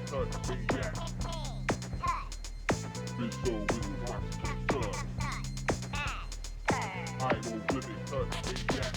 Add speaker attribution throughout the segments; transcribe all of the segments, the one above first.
Speaker 1: touch me yet. Bitch, so we will watch the sun. I won't let it touch me yet.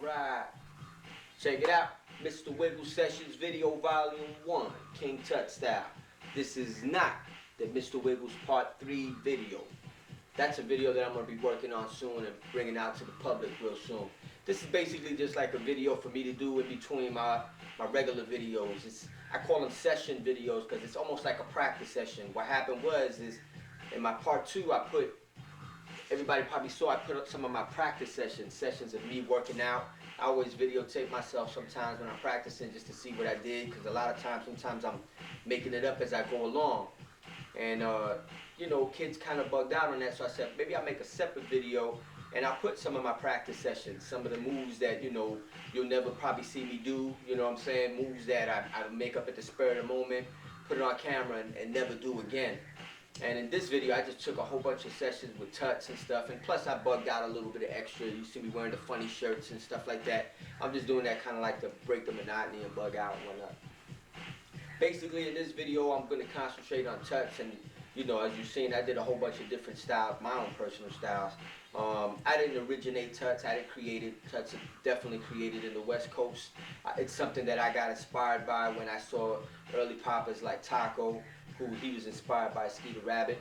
Speaker 2: Alright. Check it out. Mr. Wiggle Sessions Video Volume 1, King Tut Style. This is not the Mr. Wiggles Part 3 video. That's a video that I'm going to be working on soon and bringing out to the public real soon. This is basically just like a video for me to do in between my regular videos. I call them session videos because it's almost like a practice session. What happened was in my part 2 everybody probably saw I put up some of my practice sessions of me working out. I always videotape myself sometimes when I'm practicing just to see what I did, because a lot of times, sometimes I'm making it up as I go along. And, you know, kids kind of bugged out on that, so I said, maybe I'll make a separate video and I'll put some of my practice sessions, some of the moves that, you know, you'll never probably see me do, you know what I'm saying, moves that I make up at the spur of the moment, put it on camera and never do again. And in this video, I just took a whole bunch of sessions with tuts and stuff, and plus I bugged out a little bit of extra. You see me wearing the funny shirts and stuff like that. I'm just doing that kind of like to break the monotony and bug out and whatnot. Basically, in this video, I'm going to concentrate on tuts, and you know, as you've seen, I did a whole bunch of different styles, my own personal styles. I didn't originate tuts, I didn't create it. Tuts are definitely created in the West Coast. It's something that I got inspired by when I saw early poppers like Taco, who he was inspired by Skeeter Rabbit.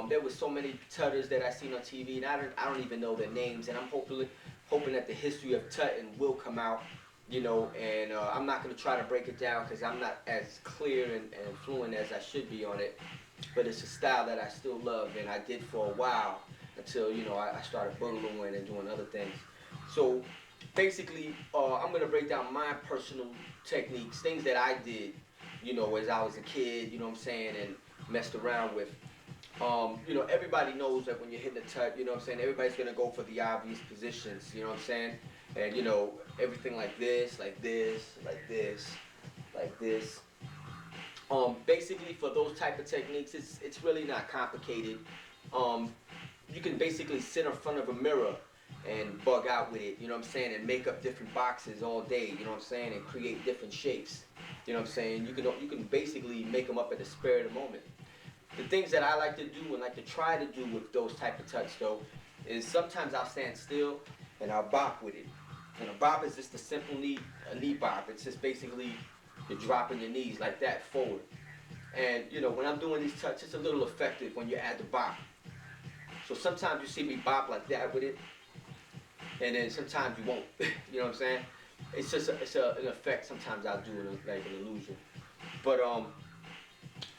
Speaker 2: There was so many tutters that I seen on TV, and I don't even know their names, and I'm hoping that the history of tutting will come out, you know, and I'm not going to try to break it down because I'm not as clear and fluent as I should be on it, but it's a style that I still love, and I did for a while until, you know, I started boogalooing and doing other things. So basically, I'm going to break down my personal techniques, things that I did, you know, as I was a kid, you know what I'm saying, and messed around with. You know, everybody knows that when you're hitting a tut, you know what I'm saying, everybody's going to go for the obvious positions, you know what I'm saying, and, you know, everything like this, like this, like this, like this. Basically, for those type of techniques, it's really not complicated. You can basically sit in front of a mirror and bug out with it, you know what I'm saying, and make up different boxes all day, you know what I'm saying, and create different shapes, you know what I'm saying. You can basically make them up at the spur of the moment. The things that I like to do and like to try to do with those type of tuts, though, is sometimes I'll stand still and I'll bop with it. And a bop is just a simple knee bop. It's just basically you're dropping your knees like that forward. And, you know, when I'm doing these tuts, it's a little effective when you add the bop. So sometimes you see me bop like that with it, and then sometimes you won't. You know what I'm saying? It's just an effect. Sometimes I'll do it like an illusion. But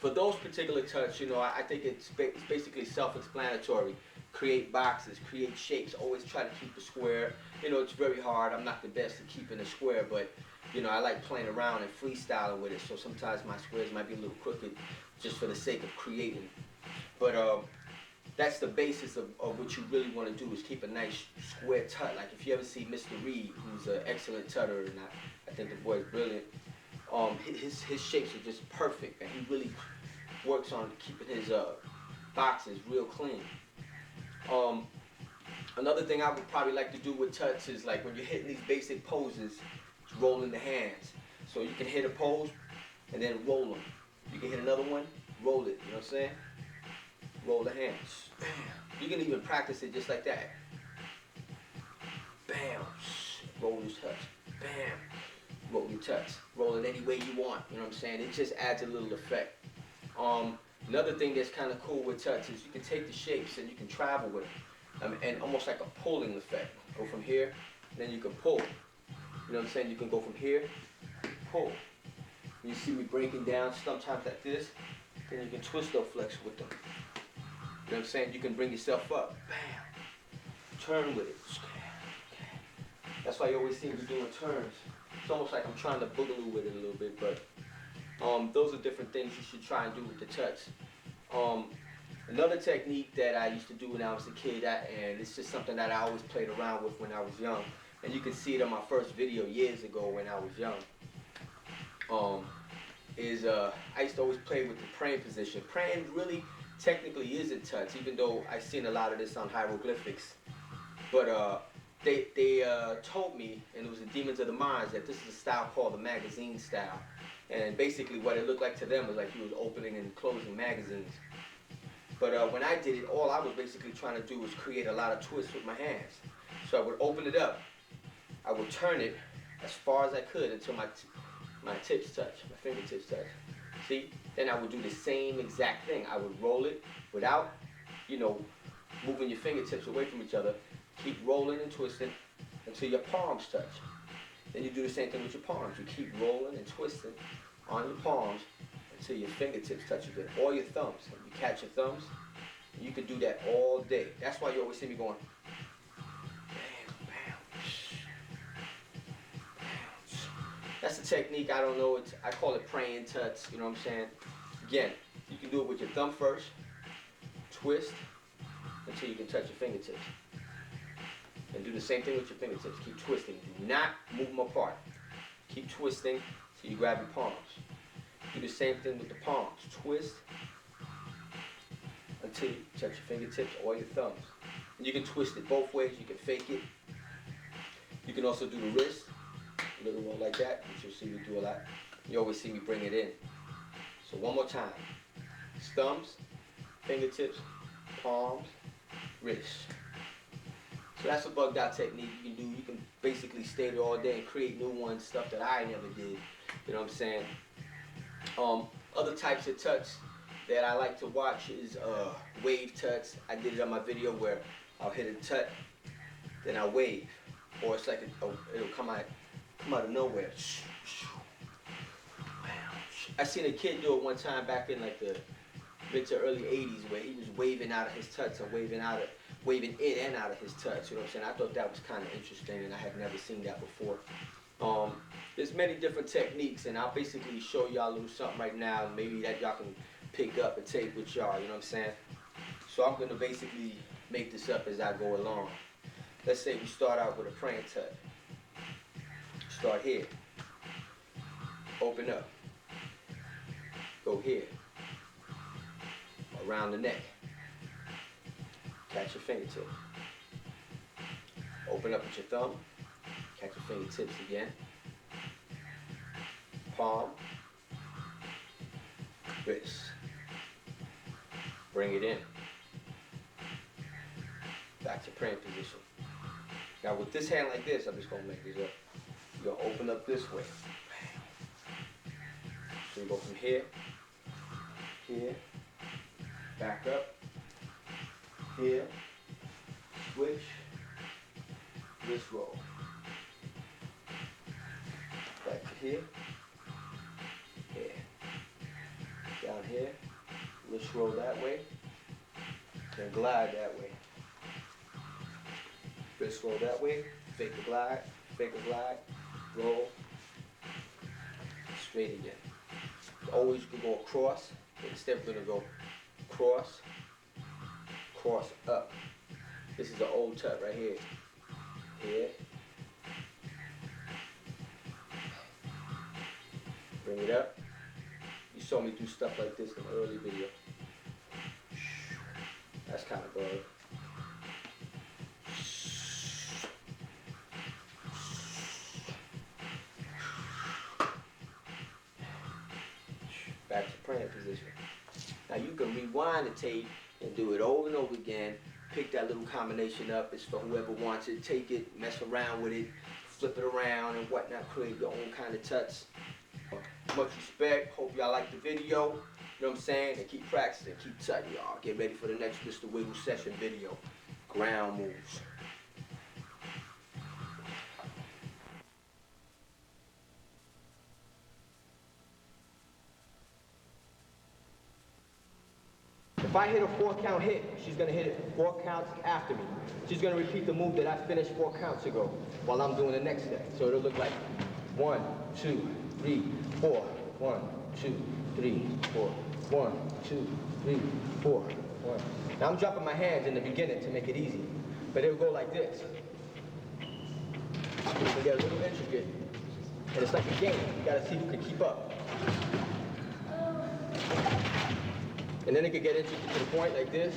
Speaker 2: for those particular tuts, you know, I think it's basically self-explanatory. Create boxes, create shapes. Always try to keep a square. You know, it's very hard. I'm not the best at keeping a square, but you know, I like playing around and freestyling with it. So sometimes my squares might be a little crooked, just for the sake of creating. But that's the basis of what you really want to do, is keep a nice square tut. Like if you ever see Mr. Reed, who's an excellent tutter, and I think the boy's brilliant. His shapes are just perfect, and he really works on keeping his boxes real clean. Another thing I would probably like to do with tuts is, like, when you're hitting these basic poses, rolling the hands. So you can hit a pose and then roll them. You can hit another one, roll it. You know what I'm saying? Roll the hands. Bam. You can even practice it just like that. Bam. Roll your tuts. Bam. Roll your tuts. Roll it any way you want. You know what I'm saying? It just adds a little effect. Another thing that's kind of cool with tuts is you can take the shapes and you can travel with them. And almost like a pulling effect. Go from here, and then you can pull. You know what I'm saying? You can go from here, pull. You see me breaking down sometimes like this, then you can twist or flex with them. You know what I'm saying? You can bring yourself up. Bam. Turn with it. That's why you always see me doing turns. It's almost like I'm trying to boogaloo with it a little bit, but those are different things you should try and do with the tuts. Another technique that I used to do when I was a kid, and it's just something that I always played around with when I was young, and you can see it on my first video years ago when I was young, I used to always play with the praying position. Praying really technically isn't tuts, even though I've seen a lot of this on hieroglyphics. But they told me, and it was the Demons of the Minds, that this is a style called the magazine style. And basically what it looked like to them was like he was opening and closing magazines. But when I did it, all I was basically trying to do was create a lot of twists with my hands. So I would open it up, I would turn it as far as I could until my tips touch, my fingertips touch. See? Then I would do the same exact thing. I would roll it without, moving your fingertips away from each other. Keep rolling and twisting until your palms touch. Then you do the same thing with your palms. You keep rolling and twisting on your palms until your fingertips touch again, or your thumbs. You catch your thumbs, and you can do that all day. That's why you always see me going, bam, bam, bam. That's a technique, I don't know, I call it praying tuts, you know what I'm saying? Again, you can do it with your thumb first, twist until you can touch your fingertips. And do the same thing with your fingertips. Keep twisting. Do not move them apart. Keep twisting till you grab your palms. Do the same thing with the palms. Twist until you touch your fingertips or your thumbs. And you can twist it both ways. You can fake it. You can also do the wrist. A little roll like that, which you'll see me do a lot. You always see me bring it in. So one more time. Thumbs, fingertips, palms, wrist. So that's a bugged out technique you can do. You can basically stay there all day and create new ones, stuff that I never did. You know what I'm saying? Other types of tuts that I like to watch is wave tuts. I did it on my video where I'll hit a tut, then I'll wave. Or it's like it'll come out of nowhere. I seen a kid do it one time back in like the mid to early 80s where he was waving out of his tuts and waving in and out of his tuts, you know what I'm saying? I thought that was kind of interesting and I had never seen that before. There's many different techniques and I'll basically show y'all a little something right now maybe that y'all can pick up and take with y'all, you know what I'm saying? So I'm going to basically make this up as I go along. Let's say we start out with a praying tut. Start here. Open up. Go here. Around the neck. Catch your fingertip. Open up with your thumb. Catch your fingertips again. Palm. Wrist. Bring it in. Back to praying position. Now with this hand like this, I'm just going to make this up. You're going to open up this way. So you go from here, back up, here, switch, wrist roll. Back to here, down here, wrist roll that way, then glide that way. Wrist roll that way, fake a glide, roll, straight again. Always you can go across, but instead we're going to go cross, cross up. This is the old tut right here. Here. Bring it up. You saw me do stuff like this in the early video. That's kind of good. Back to praying position. Now you can rewind the tape and do it over and over again. Pick that little combination up. It's for whoever wants it. Take it, mess around with it, flip it around and whatnot. Create your own kind of tuts. Much respect. Hope y'all like the video. You know what I'm saying? And keep practicing, keep tutting, y'all. Get ready for the next Mr. Wiggle session video. Ground moves. If I hit a 4-count hit, she's going to hit it 4 counts after me. She's going to repeat the move that I finished 4 counts ago while I'm doing the next step. So it'll look like 1, 2, 3, 4. 1, 2, 3, 4. 1, 2, 3, 4. 1. Now I'm dropping my hands in the beginning to make it easy, but it'll go like this. You can get a little intricate, and it's like a game. You got to see who can keep up. And then it could get intricate to the point like this.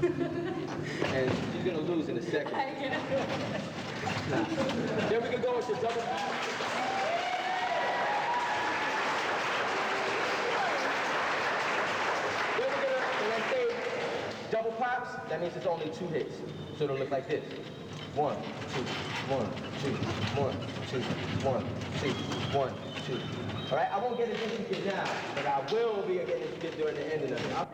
Speaker 2: And she's gonna lose in a second. Nah. Then we can go into double. Then we're gonna say double pop. stops, that means it's only 2 hits. So it'll look like this. 1, 2, 1, 2, 1, 2, 1, 2, 1, 2. All right, I won't get as intricate now, but I will be getting intricate during the ending of it.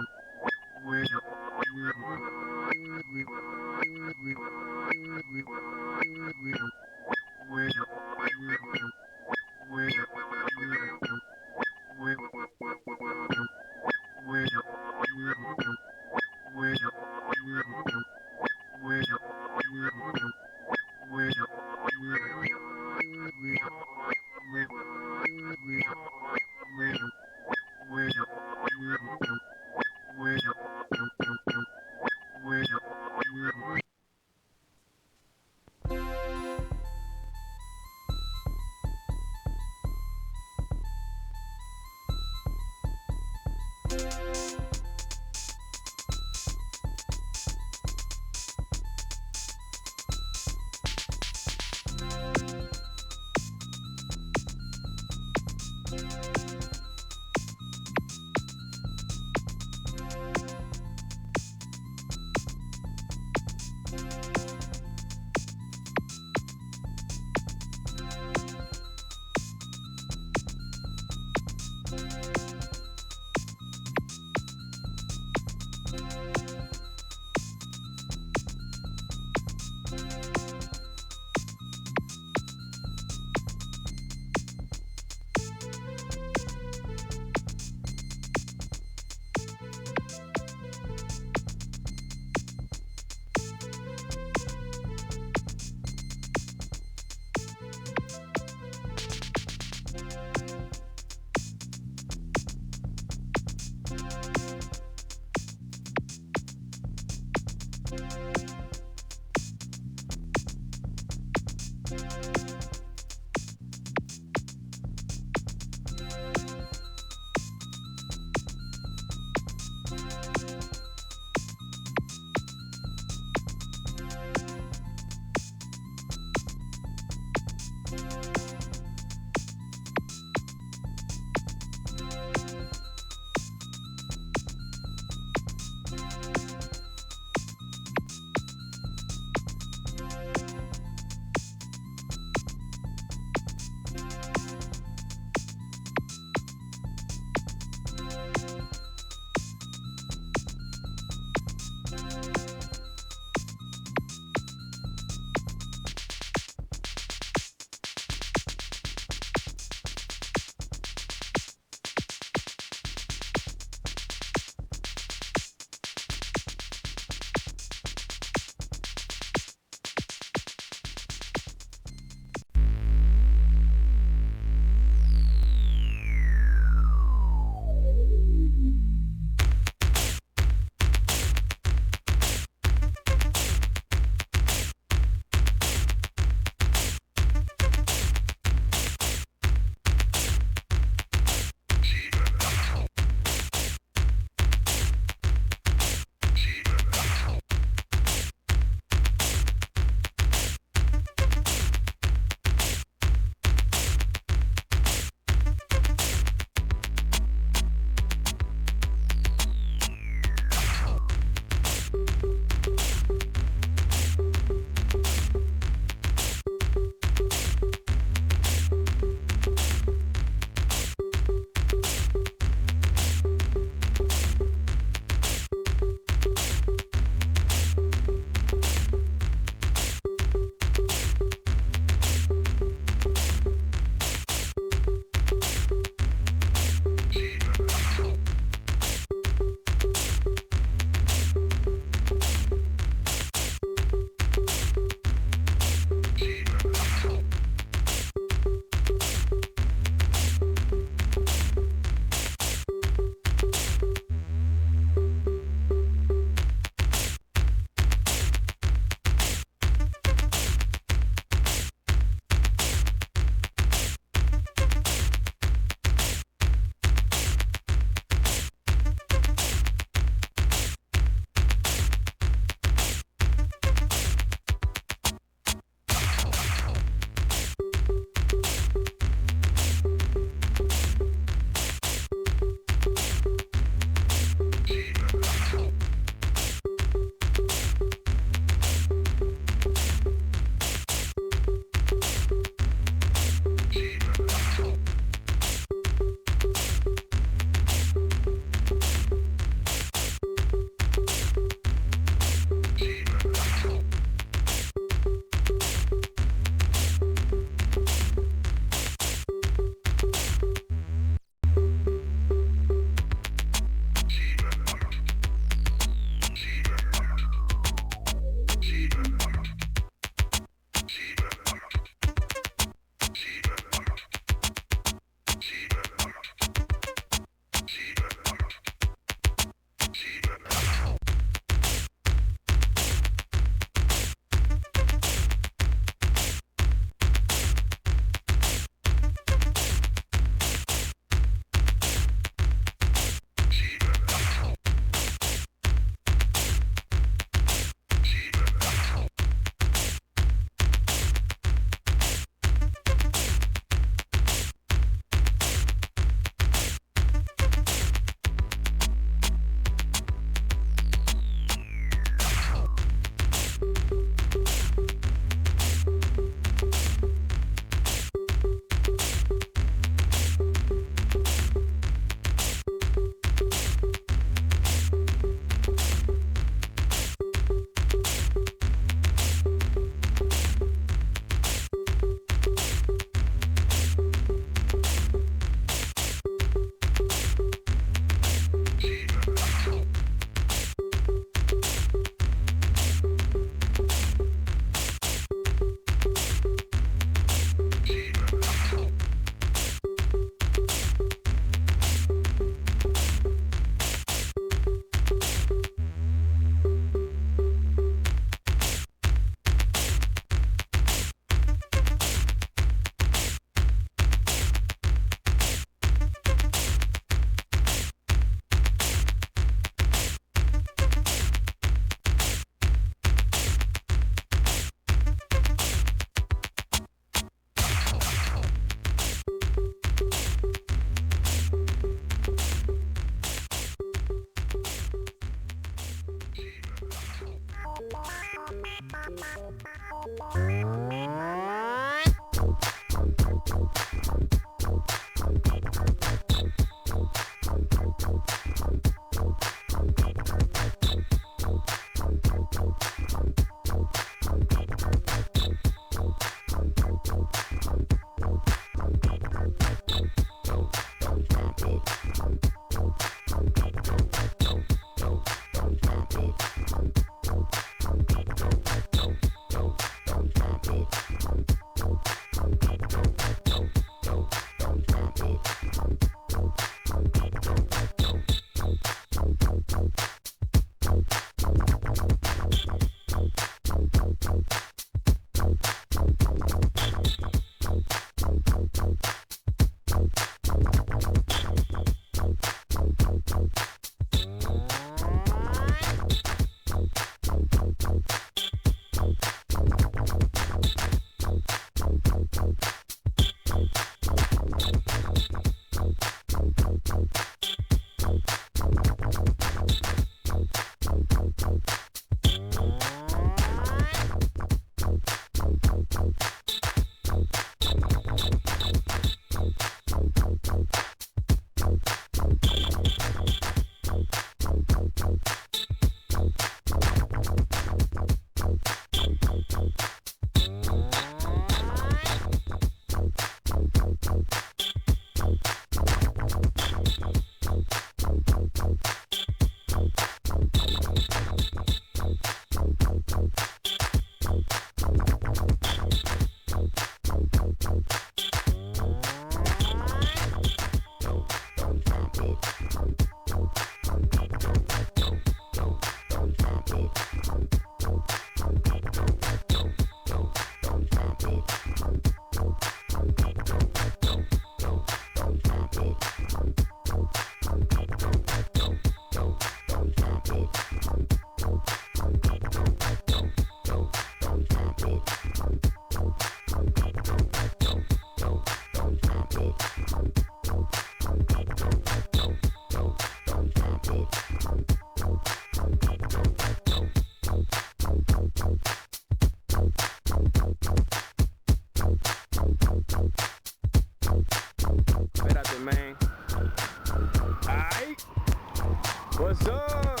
Speaker 3: up?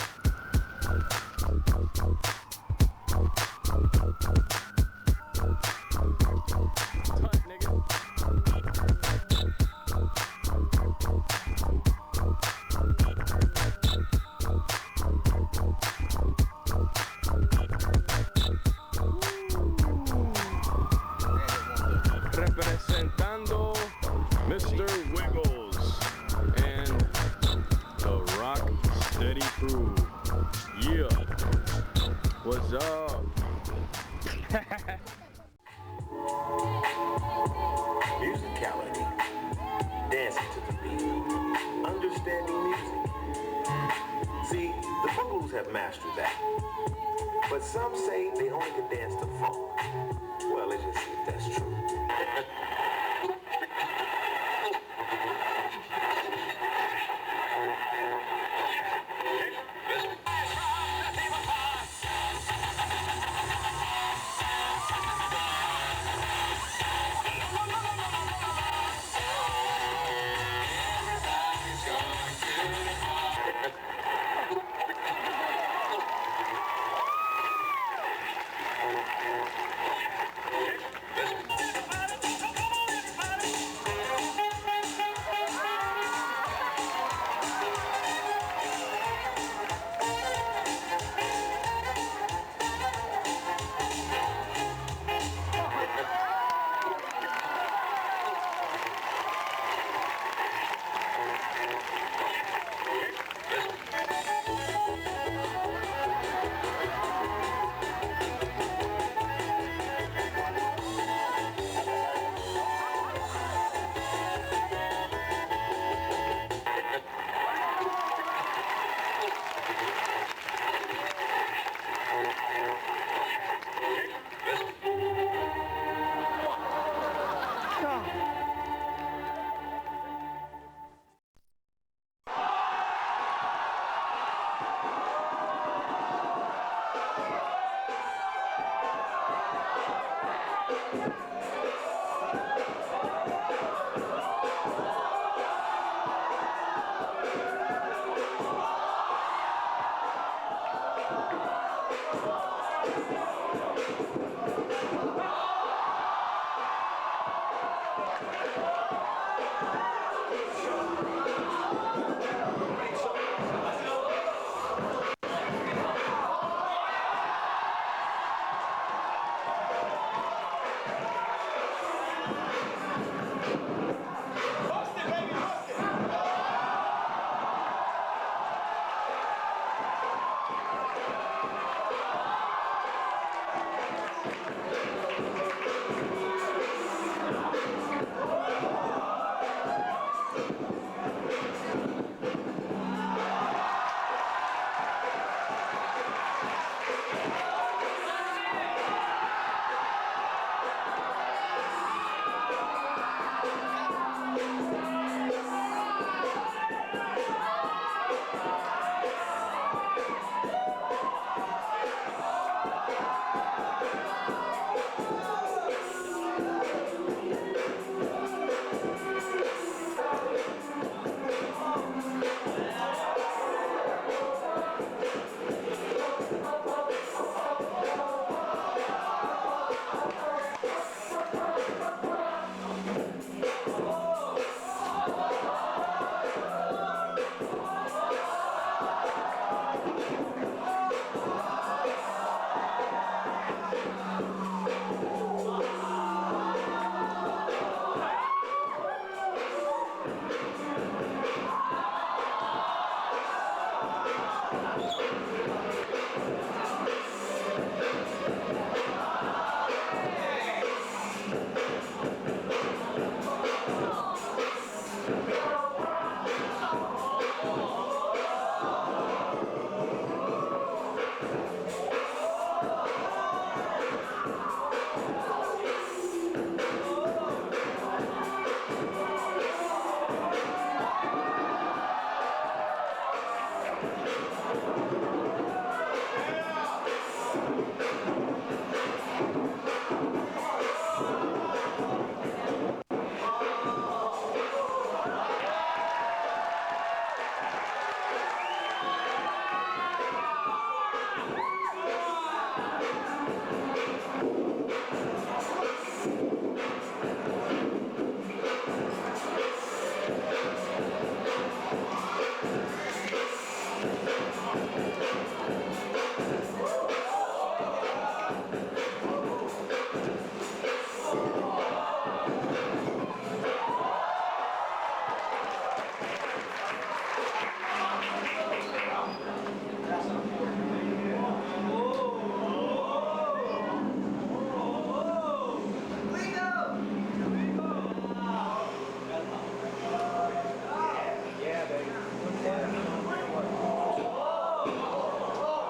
Speaker 3: Tut, nigga. Representando Mr. Wiggles and the Rock Steady Crew. Yeah. What's up?
Speaker 4: Musicality, dancing to the beat, understanding music. See, the Boogaloo have mastered that. But some say they only can dance to funk. Well, let's just see if that's true.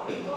Speaker 5: KGB.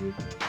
Speaker 5: you.